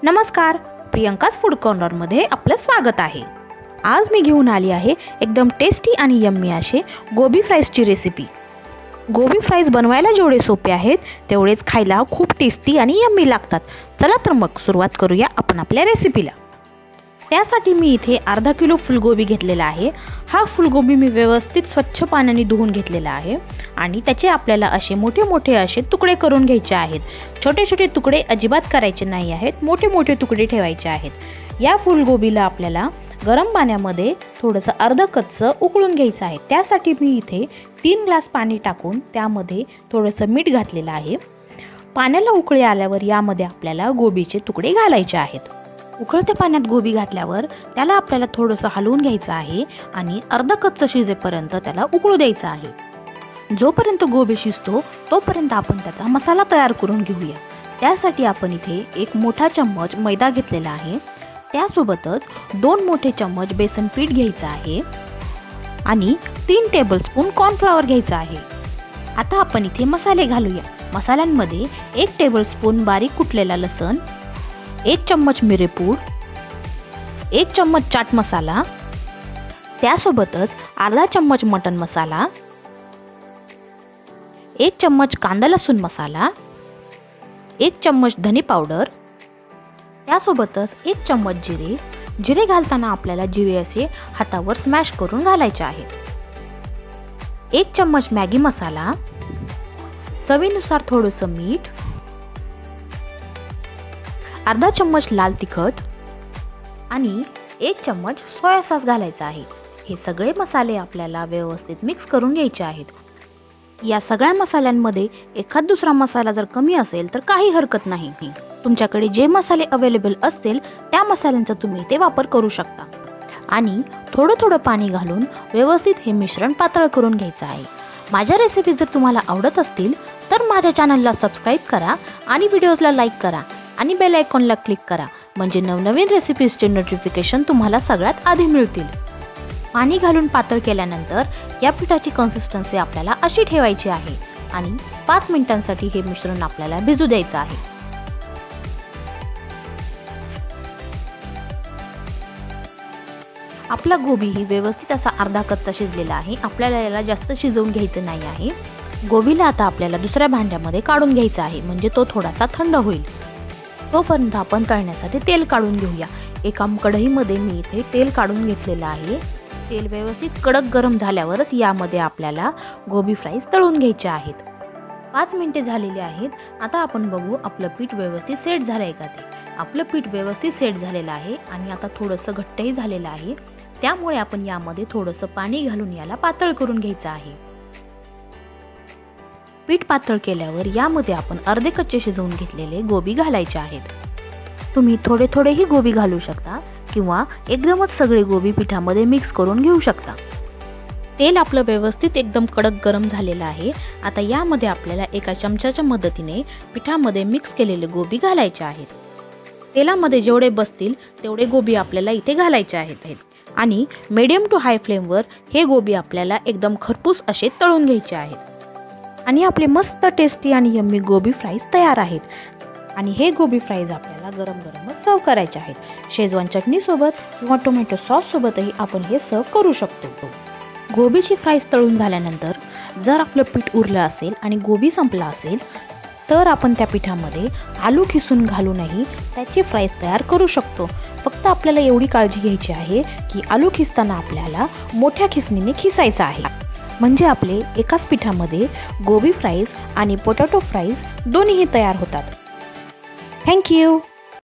नमस्कार, प्रियंकाज फूड कॉर्नरमध्ये आपलं स्वागत आहे। आज मी घेऊन आली आहे एकदम टेस्टी आणि यम्मी असे गोबी फ्राईजची रेसिपी। गोबी फ्राईज बनवायला जेवढे सोपे आहेत तेवढेच खायला खूप टेस्टी आणि यम्मी लागतात। चला तर मग सुरुवात करूया आपण आपल्या रेसिपीला। त्यासाठी मी इथे अर्धा किलो फुलगोबी घेतलेला आहे। हा फुलगोबी मी व्यवस्थित स्वच्छ पाण्याने धुवून घेतलेला आहे आणि त्याचे आपल्याला असे मोठे मोठे असे तुकडे करून घ्यायचे आहेत। छोटे छोटे तुकडे अजिबात करायचे नाही आहेत, मोठे मोठे तुकडे ठेवायचे आहेत। या फुलगोबीला आपल्याला गरम पाण्यामध्ये थोडंसं अर्धा कच्चं उकळून घ्यायचं आहे। त्यासाठी मी इथे 3 ग्लास पाणी टाकून त्यामध्ये थोडंसं मीठ घातलेलं आहे। पाण्याला उकळी आल्यावर यामध्ये आपल्याला गोबीचे तुकडे घालायचे आहेत। उकळत्या पाण्यात गोबी घातल्यावर त्याला आपल्याला थोडंसं हलवून घ्यायचं आहे आणि अर्धा कच्चं शिजेपर्यंत त्याला उकळू द्यायचं आहे। जोपर्यंत गोबी शिजतो तोपर्यंत आपण त्याचा मसाला तयार करून घेऊया। त्यासाठी आपण इथे 1 मोठा चम्मच मैदा घेतलेला आहे, त्यासोबतच 2 मोठे चम्मच बेसन पीठ घ्यायचं आहे आणि 3 टेबलस्पून कॉर्नफ्लॉवर घ्यायचं आहे। आता आपण इथे मसाले घालूया। मसाल्यांमध्ये 1 टेबलस्पून बारीक कुटलेला लसूण, 1 चम्मच मिरेपूड, 1 चम्मच चाट मसाला, त्यासोबतच अर्धा चम्मच मटन मसाला, 1 चम्मच कांदा लसूण मसाला, 1 चम्मच धने पावडर, त्यासोबतच 1 चम्मच जिरे। जिरे घालताना आपल्याला जिरे असे हातावर स्मॅश करून घालायचे आहेत। 1 चम्मच मॅगी मसाला, चवीनुसार थोडंसं मीठ, अर्धा चम्मच लाल तिखट आणि 1 चम्मच सोया सॉस घालायचा आहे। हे सगळे मसाले आपल्याला व्यवस्थित मिक्स करून घ्यायचे आहेत। या सगळ्या मसाल्यांमध्ये एखाद दुसरा मसाला जर कमी असेल तर काही हरकत नाही। तुमच्याकडे जे मसाले अवेलेबल असतील त्या मसाल्यांचा तुम्ही इथे वापर करू शकता आणि थोडं थोडं पाणी घालून व्यवस्थित हे मिश्रण पातळ करून घ्यायचं आहे। माझ्या रेसिपी जर तुम्हाला आवडत असतील तर माझ्या चॅनलला सबस्क्राईब करा आणि व्हिडिओजला लाईक करा आणि बेल आयकॉनला क्लिक करा, म्हणजे नवनवीन रेसिपीजचे नोटिफिकेशन तुम्हाला सगळ्यात आधी मिळतील। पाणी घालून पातळ केल्यानंतर या पिठाची कन्सिस्टन्सी आपल्याला अशी ठेवायची आहे आणि 5 मिनिटांसाठी हे मिश्रण आपल्याला भिजू द्यायचं आहे। आपला गोबी ही व्यवस्थित असा अर्धा कच्चा शिजलेला आहे। आपल्याला याला जास्त शिजवून घ्यायचं नाही आहे। गोबीला आता आपल्याला दुसऱ्या भांड्यामध्ये काढून घ्यायचा आहे, म्हणजे तो थोडासा थंड होईल। तोपर्यंत आपण तळण्यासाठी तेल काढून घेऊया। एका कढईमध्ये मी इथे तेल काढून घेतलेलं आहे। तेल व्यवस्थित कडक गरम झाल्यावरच यामध्ये आपल्याला गोबी फ्राईज तळून घ्यायचे आहेत। 5 मिनिटे झालेली आहेत। आता आपण बघू आपलं पीठ व्यवस्थित सेट झालंय का ते। आपलं पीठ व्यवस्थित सेट झालेलं आहे आणि आता थोडंसं घट्टही झालेलं आहे, त्यामुळे आपण यामध्ये थोडंसं पाणी घालून याला पातळ करून घ्यायचं आहे। पीठ पातळ केल्यावर यामध्ये आपण अर्धे कच्चे शिजवून घेतलेले गोबी घालायचे आहेत। तुम्ही थोडे थोडेही गोबी घालू शकता किंवा एकदमच सगळे गोबी पिठामध्ये मिक्स करून घेऊ शकता। तेल आपलं व्यवस्थित एकदम कडक गरम झालेलं आहे। आता यामध्ये आपल्याला एका चमच्याच्या मदतीने पिठामध्ये मिक्स केलेले गोबी घालायचे आहेत। तेलामध्ये जेवढे बसतील तेवढे गोबी आपल्याला इथे घालायचे आहेत आणि मीडियम टू हाय फ्लेमवर हे गोबी आपल्याला एकदम खरपूस असे तळून घ्यायचे आहेत आणि आपले मस्त टेस्टी आणि यम्मी गोबी फ्राईज तयार आहेत। आणि हे गोबी फ्राईज आपल्याला गरम गरमच सर्व करायचे आहेत। शेजवान चटणी सोबत किंवा टोमॅटो सॉस सोबतही आपण हे सर्व करू शकतो। गोबीची फ्राईज तळून झाल्यानंतर जर आपलं पीठ उरलं असेल आणि गोबी संपला असेल तर आपण त्या पिठामध्ये आलू खिसून घालूनही त्याची फ्राईज तयार करू शकतो। फक्त आपल्याला एवढी काळजी घ्यायची आहे की आलू खिसताना आपल्याला मोठ्या खिसणीने खिसायचं आहे, म्हणजे आपले एकाच पिठामध्ये गोबी फ्राईज आणि पोटॅटो फ्राईज दोन्हीही तयार होतात। Thank you.